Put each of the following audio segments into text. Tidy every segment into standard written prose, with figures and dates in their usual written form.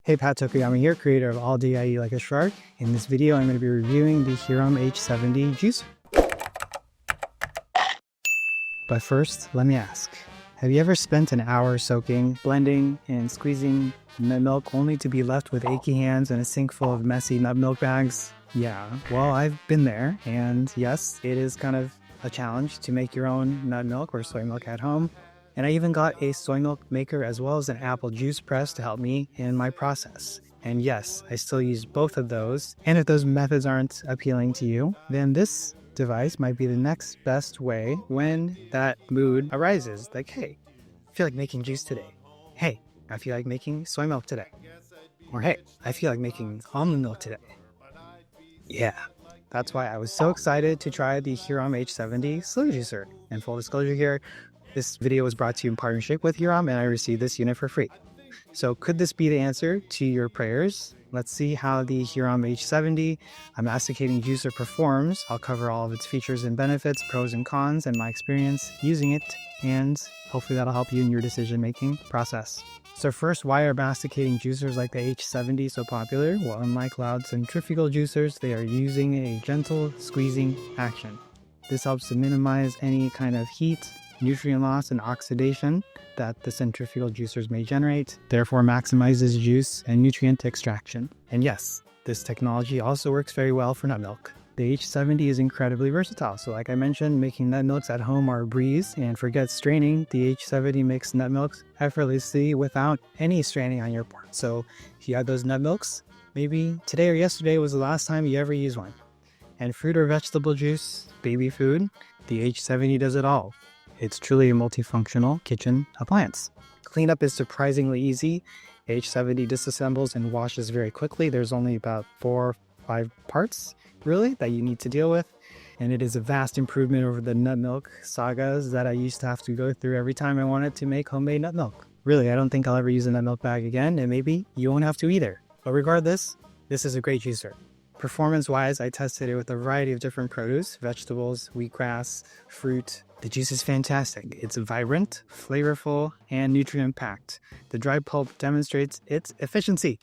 Hey, Pat Tokuyama here, creator of All Day I Eat Like a Shark. In this video, I'm going to be reviewing the Hurom H70 juicer. But first, let me ask, have you ever spent an hour soaking, blending, and squeezing nut milk only to be left with achy hands and a sink full of messy nut milk bags? Yeah, well, I've been there, and yes, it is kind of a challenge to make your own nut milk or soy milk at home. And I even got a soy milk maker as well as an apple juice press to help me in my process. And yes, I still use both of those. And if those methods aren't appealing to you, then this device might be the next best way when that mood arises. Like, hey, I feel like making juice today. Hey, I feel like making soy milk today. Or hey, I feel like making almond milk today. Yeah, that's why I was so excited to try the Hurom H70 slow juicer. And full disclosure here, this video was brought to you in partnership with Hurom, and I received this unit for free. So could this be the answer to your prayers? Let's see how the Hurom H70, a masticating juicer, performs. I'll cover all of its features and benefits, pros and cons, and my experience using it, and hopefully that'll help you in your decision-making process. So first, why are masticating juicers like the H70 so popular? Well, unlike loud centrifugal juicers, they are using a gentle squeezing action. This helps to minimize any kind of heat, nutrient loss, and oxidation that the centrifugal juicers may generate, therefore maximizes juice and nutrient extraction. And yes, this technology also works very well for nut milk. The H70 is incredibly versatile, so like I mentioned, making nut milks at home are a breeze, and forget straining, the H70 makes nut milks effortlessly without any straining on your part. So if you have those nut milks, maybe today or yesterday was the last time you ever used one. And fruit or vegetable juice, baby food, the H70 does it all. It's truly a multifunctional kitchen appliance. Cleanup is surprisingly easy. H70 disassembles and washes very quickly. There's only about 4 or 5 parts, really, that you need to deal with. And it is a vast improvement over the nut milk sagas that I used to have to go through every time I wanted to make homemade nut milk. Really, I don't think I'll ever use a nut milk bag again, and maybe you won't have to either. But regardless, this is a great juicer. Performance-wise, I tested it with a variety of different produce, vegetables, wheatgrass, fruit. The juice is fantastic. It's vibrant, flavorful, and nutrient-packed. The dry pulp demonstrates its efficiency.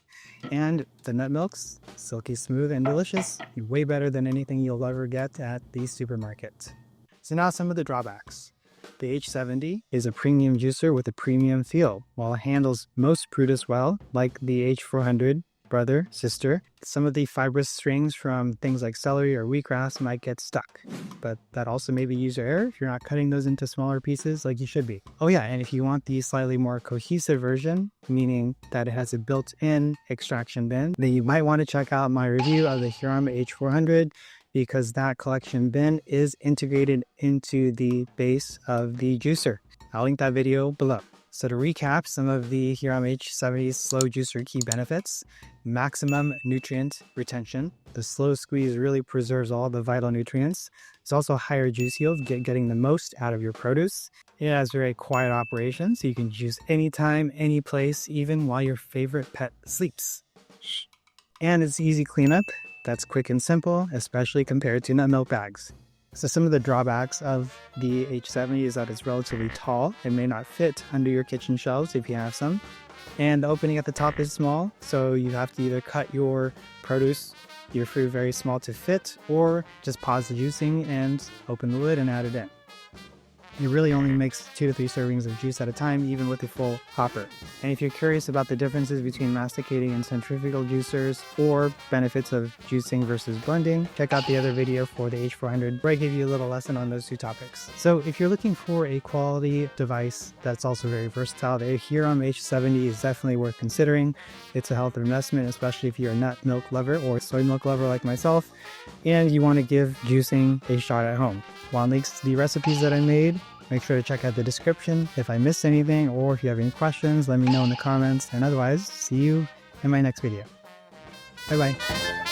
And the nut milk's silky smooth and delicious, way better than anything you'll ever get at the supermarket. So now some of the drawbacks. The H70 is a premium juicer with a premium feel. While it handles most produce well, like the H400, brother, sister, some of the fibrous strings from things like celery or wheatgrass might get stuck, but that also may be user error if you're not cutting those into smaller pieces like you should be. Oh yeah, and if you want the slightly more cohesive version, meaning that it has a built-in extraction bin, then you might want to check out my review of the Hurom H400 because that collection bin is integrated into the base of the juicer. I'll link that video below. So to recap some of the Hurom H70's slow juicer key benefits: maximum nutrient retention. The slow squeeze really preserves all the vital nutrients. It's also higher juice yield, getting the most out of your produce. It has very quiet operation, so you can juice anytime, any place, even while your favorite pet sleeps. And it's easy cleanup. That's quick and simple, especially compared to nut milk bags. So some of the drawbacks of the H70 is that it's relatively tall and may not fit under your kitchen shelves if you have some. And the opening at the top is small, so you have to either cut your produce, your fruit very small to fit, or just pause the juicing and open the lid and add it in. It really only makes 2 to 3 servings of juice at a time, even with a full hopper. And if you're curious about the differences between masticating and centrifugal juicers or benefits of juicing versus blending, check out the other video for the H400 where I give you a little lesson on those 2 topics. So if you're looking for a quality device that's also very versatile, the Hurom H70 is definitely worth considering. It's a health investment, especially if you're a nut milk lover or soy milk lover like myself, and you want to give juicing a shot at home. One links to the recipes that I made. Make sure to check out the description. If I missed anything or if you have any questions, let me know in the comments. And otherwise, see you in my next video. Bye bye.